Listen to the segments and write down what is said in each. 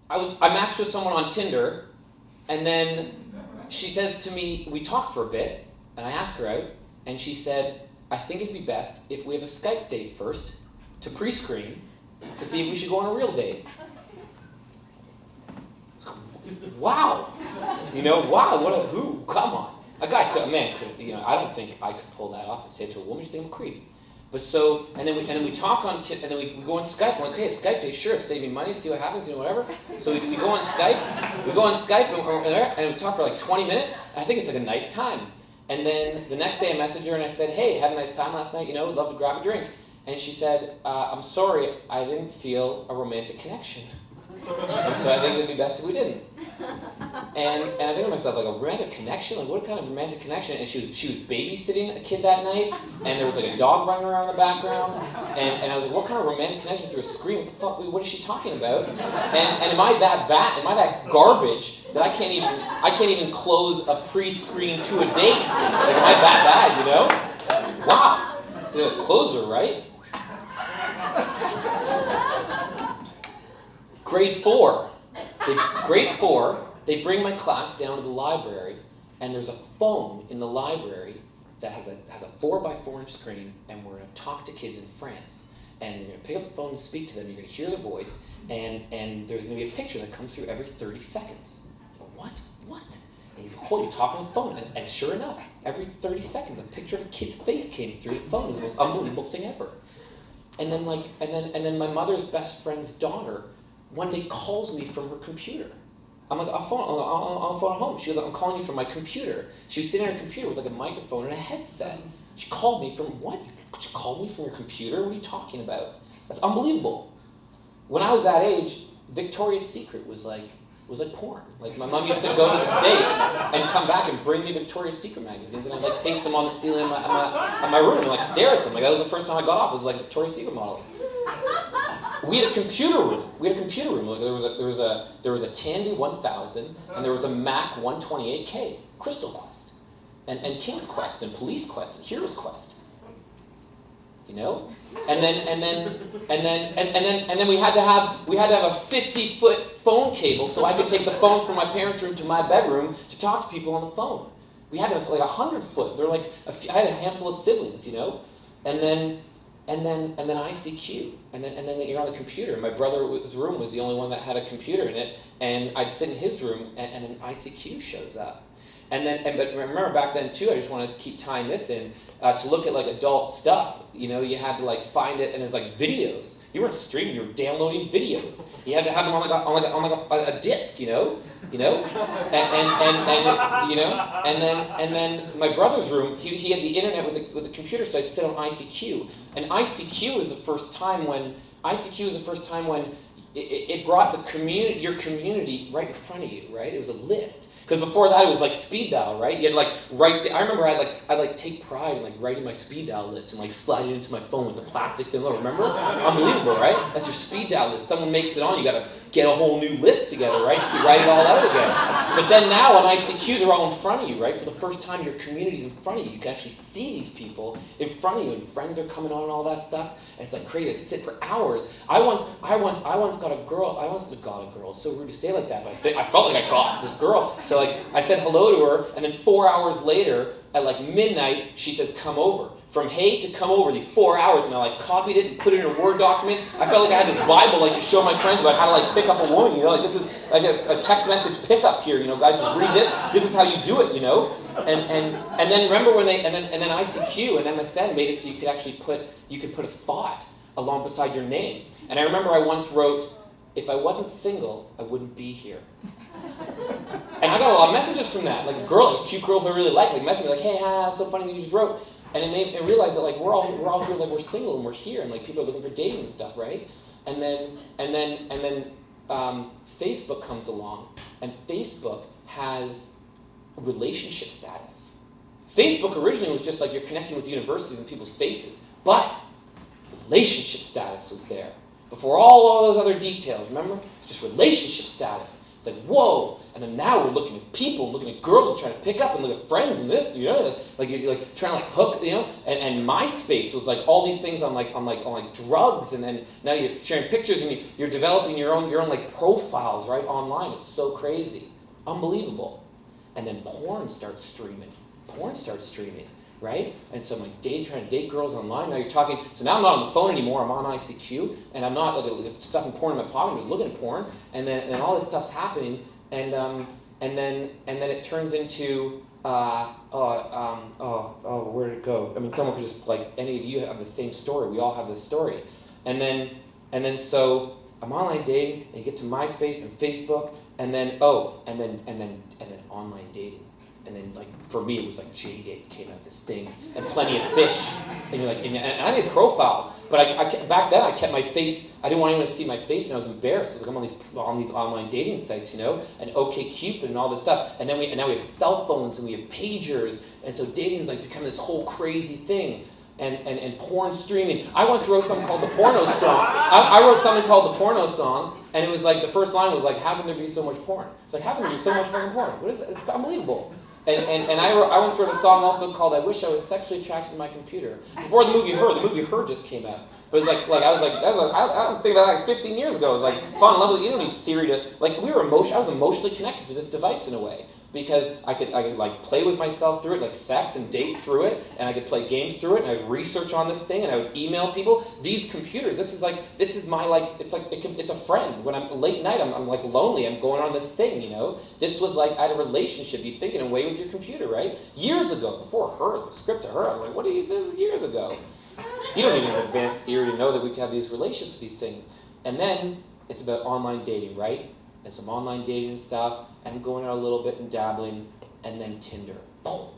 I matched with someone on Tinder, and then she says to me, we talked for a bit, and I asked her out, and she said, I think it'd be best if we have a Skype date first to pre-screen to see if we should go on a real date. Wow. Wow, who? Come on. A man could, I don't think I could pull that off and say it to a woman, she'd think I'm a creep. But so, and then we talk on, and then we go on Skype. I'm like, okay, Skype date, sure, save me money, see what happens, whatever. So we go on Skype, and we talk for like 20 minutes, and I think it's like a nice time. And then the next day I messaged her and I said, hey, had a nice time last night, would love to grab a drink. And she said, I'm sorry, I didn't feel a romantic connection. And so I think it would be best if we didn't. And I think to myself, like, a romantic connection? Like, what kind of romantic connection? And she was babysitting a kid that night, and there was like a dog running around in the background, and I was like, what kind of romantic connection through a screen? What the fuck? What is she talking about? And am I that bad? Am I that garbage that I can't even close a pre-screen to a date? Like, am I that bad? Wow. So a closer, right? Grade 4, they bring my class down to the library, and there's a phone in the library that has a 4x4 inch screen, and we're going to talk to kids in France. And you're going to pick up the phone and speak to them, you're going to hear their voice, and there's going to be a picture that comes through every 30 seconds. You go, what? And you talk on the phone, and sure enough, every 30 seconds, a picture of a kid's face came through the phone. It was the most unbelievable thing ever. And then my mother's best friend's daughter one day calls me from her computer. I'm like, on the phone at home. She goes, I'm calling you from my computer. She was sitting at her computer with like a microphone and a headset. She called me from what? She called me from your computer? What are you talking about? That's unbelievable. When I was that age, Victoria's Secret was like porn. Like, my mom used to go to the States and come back and bring me Victoria's Secret magazines, and I'd like paste them on the ceiling in my room and like stare at them. Like, that was the first time I got off. It was like Victoria's Secret models. We had a computer room. Like, there was a Tandy 1000, and there was a Mac 128K, Crystal Quest, and King's Quest, and Police Quest, and Heroes Quest. And then we had to have a 50-foot phone cable so I could take the phone from my parents' room to my bedroom to talk to people on the phone. We had to have like 100-foot. They're like I had a handful of siblings, and then ICQ, and then you're on the computer. My brother's room was the only one that had a computer in it, and I'd sit in his room, and then ICQ shows up. But remember back then too, I just want to keep tying this in, to look at like adult stuff, you had to like find it, and it's like videos. You weren't streaming, you were downloading videos. You had to have them on a disc, and then my brother's room, he had the internet with the computer, so I sit on ICQ. And ICQ was the first time when it brought your community right in front of you, right? It was a list. Because before that, it was like speed dial, right? You had to like write. I remember I'd take pride in like writing my speed dial list and like slide it into my phone with the plastic thing. Remember? Unbelievable, right? That's your speed dial list. Someone makes it on, you got to get a whole new list together, right? You write it all out again. But then now on ICQ, they're all in front of you, right? For the first time, your community's in front of you. You can actually see these people in front of you, and friends are coming on and all that stuff. And it's like crazy to sit for hours. I once got a girl. It's so rude to say it like that, but I felt like I got this girl. So like I said hello to her, and then 4 hours later, at like midnight, she says, come over. From hey to come over, these 4 hours, and I like copied it and put it in a Word document. I felt like I had this Bible like to show my friends about how to like pick up a woman, like this is like a text message pickup here, guys, just read this is how you do it, And then remember when and then ICQ and MSN made it so you could actually put a thought along beside your name. And I remember I once wrote, if I wasn't single, I wouldn't be here. And I got a lot of messages from that. Like a cute girl who I really liked, like messaged me like, hey, so funny that you just wrote. And it made me realize that like we're all here, like we're single and we're here, and like people are looking for dating and stuff, right? And then Facebook comes along, and Facebook has relationship status. Facebook originally was just like you're connecting with universities and people's faces, but relationship status was there before all those other details. Remember, it's just relationship status. It's like, whoa, And then now we're looking at people, looking at girls, and trying to pick up and look at friends and this, you know, like you're like trying to like hook, you know. And MySpace was like all these things on drugs, and then now you're sharing pictures and you're developing your own like profiles right online. It's so crazy, unbelievable. And then porn starts streaming. Right? And so I'm like trying to date girls online. Now you're talking. So now I'm not on the phone anymore. I'm on ICQ, and I'm not like stuffing porn in my pocket. I'm just looking at porn, and then all this stuff's happening, and then it turns into where did it go? I mean, someone could just like any of you have the same story. We all have this story, and then so I'm online dating, and you get to MySpace and Facebook, and then online dating. And then, like, for me, it was like J-Date came out, this thing, and Plenty of Fish. And you're like, and I made profiles, but back then I kept my face. I didn't want anyone to see my face, and I was embarrassed. I was like, I'm on these online dating sites, you know, and OkCupid and all this stuff. And now we have cell phones and we have pagers, and so dating's like become this whole crazy thing. And porn streaming. I once wrote something called the Porno Song. I wrote something called the Porno Song, and it was like the first line was like, "How can there be so much porn?" It's like, how can there be so much fucking porn? What is that? It's unbelievable. And I once wrote a song also called "I Wish I Was Sexually Attracted to My Computer." Before the movie Her just came out. But it was I was thinking about that like 15 years ago. It was like fall in love with. You don't need Siri to like. I was emotionally connected to this device in a way. Because I could like play with myself through it, like sex and date through it, and I could play games through it, and I would research on this thing, and I would email people. These computers, this is my like, it's a friend. When I'm late night, I'm like lonely, I'm going on this thing, you know. This was like I had a relationship. You think in a way with your computer, right? Years ago, before Her, the script to Her, I was like, this is years ago. You don't need an advanced theory to know that we can have these relationships with these things. And then it's about online dating, right? And some online dating stuff, and I'm going out a little bit and dabbling, and then Tinder, boom,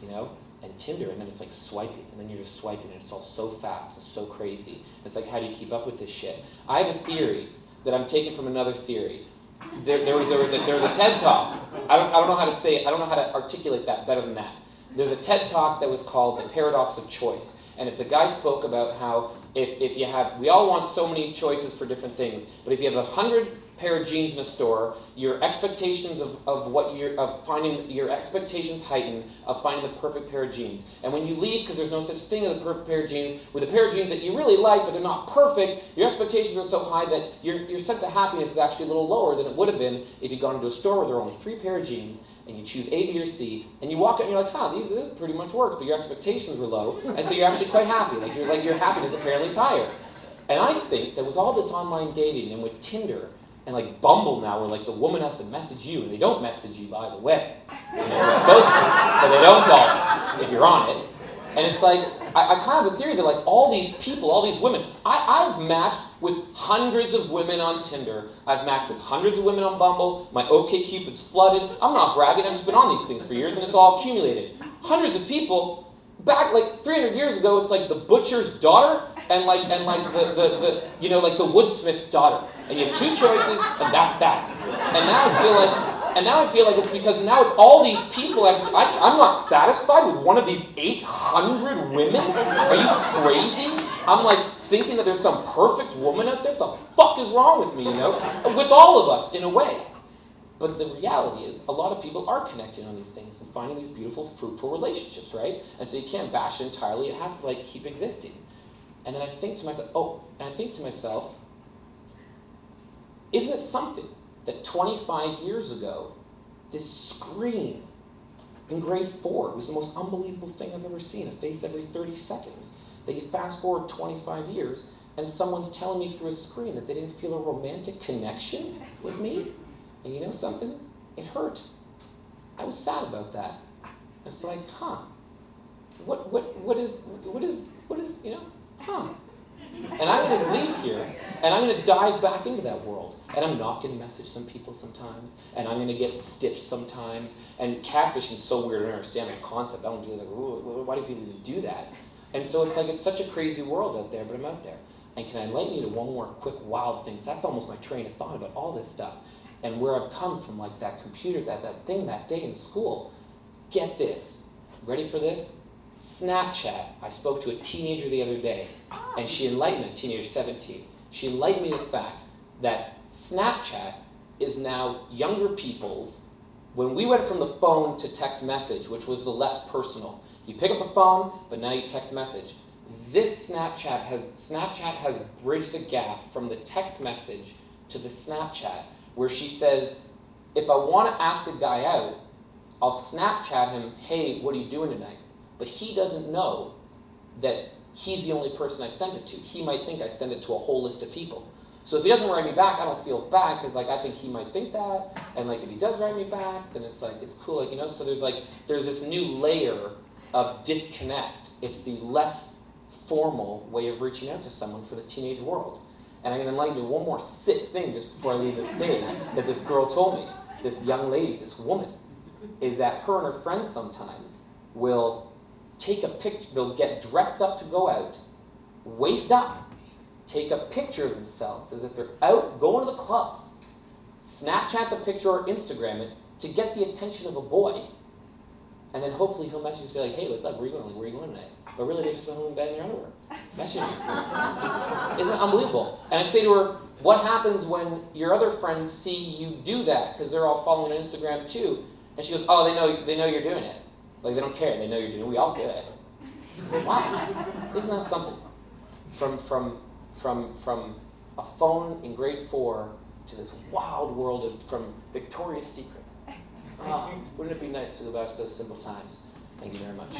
you know, and Tinder, and then it's like swiping, and then you're just swiping, and it's all so fast and so crazy. It's like, how do you keep up with this shit? I have a theory that I'm taking from another theory. There was a TED Talk. I don't know how to say it. I don't know how to articulate that better than that. There's a TED Talk that was called The Paradox of Choice, and it's a guy spoke about how if you have, we all want so many choices for different things, but if you have 100 pair of jeans in a store, your expectations your expectations heighten of finding the perfect pair of jeans. And when you leave, because there's no such thing as a perfect pair of jeans, with a pair of jeans that you really like but they're not perfect, your expectations are so high that your sense of happiness is actually a little lower than it would have been if you'd gone into a store where there are only 3 pair of jeans, and you choose A, B, or C, and you walk out and you're like, this pretty much works, but your expectations were low, and so you're actually quite happy. Like your happiness apparently is higher. And I think that with all this online dating and with Tinder, and like Bumble now, where like the woman has to message you, and they don't message you, by the way. You know, they're supposed to, but they don't all if you're on it. And it's like, I kind of have a theory that like all these people, all these women, I've matched with hundreds of women on Tinder. I've matched with hundreds of women on Bumble. My OkCupid's flooded. I'm not bragging, I've just been on these things for years, and it's all accumulated. Hundreds of people, back like 300 years ago, it's like the butcher's daughter and like the you know, like the woodsmith's daughter. And you have 2 choices, and that's that. And now I feel like it's because now it's all these people. I'm not satisfied with one of these 800 women. Are you crazy? I'm like thinking that there's some perfect woman out there. What the fuck is wrong with me, you know? With all of us, in a way. But the reality is, a lot of people are connecting on these things and finding these beautiful, fruitful relationships, right? And so you can't bash it entirely. It has to like keep existing. And then I think to myself, isn't it something that 25 years ago, this screen in grade 4 was the most unbelievable thing I've ever seen, a face every 30 seconds. That you fast forward 25 years, and someone's telling me through a screen that they didn't feel a romantic connection with me? And you know something? It hurt. I was sad about that. It's like, what is, you know, And I'm going to leave here, and I'm going to dive back into that world. And I'm not going to message some people sometimes, and I'm going to get stiff sometimes. And catfishing is so weird. I don't understand the concept. I don't do like, why do people even do that? And so it's like, it's such a crazy world out there, but I'm out there. And can I enlighten you to one more quick wild thing? So that's almost my train of thought about all this stuff. And where I've come from, like that computer, that thing that day in school. Get this. Ready for this? Snapchat. I spoke to a teenager the other day, and she enlightened me, teenager 17. She enlightened me to the fact that Snapchat is now younger people's. When we went from the phone to text message, which was the less personal, you pick up the phone, but now you text message. This Snapchat has bridged the gap from the text message to the Snapchat, where she says, if I want to ask a guy out, I'll Snapchat him, hey, what are you doing tonight? But he doesn't know that he's the only person I sent it to. He might think I sent it to a whole list of people. So if he doesn't write me back, I don't feel bad, because like I think he might think that, and like if he does write me back, then it's like it's cool, like, you know. So there's this new layer of disconnect. It's the less formal way of reaching out to someone for the teenage world. And I'm going to enlighten you one more sick thing just before I leave the stage that this girl told me, this young lady, this woman, is that her and her friends sometimes will take a picture, they'll get dressed up to go out, waist up, take a picture of themselves as if they're out going to the clubs, Snapchat the picture or Instagram it to get the attention of a boy, and then hopefully he'll message you and say like, hey, what's up, where are you going? Like, where are you going tonight? But really they're just at home in bed in their underwear. Messaging me. Isn't it unbelievable? And I say to her, what happens when your other friends see you do that? Because they're all following on Instagram too. And she goes, oh, they know you're doing it. Like, they don't care, they know you're doing it. We all do it. Wow. Isn't that something? From a phone in grade 4 to this wild world from Victoria's Secret. Oh, wouldn't it be nice to go back to those simple times? Thank you very much.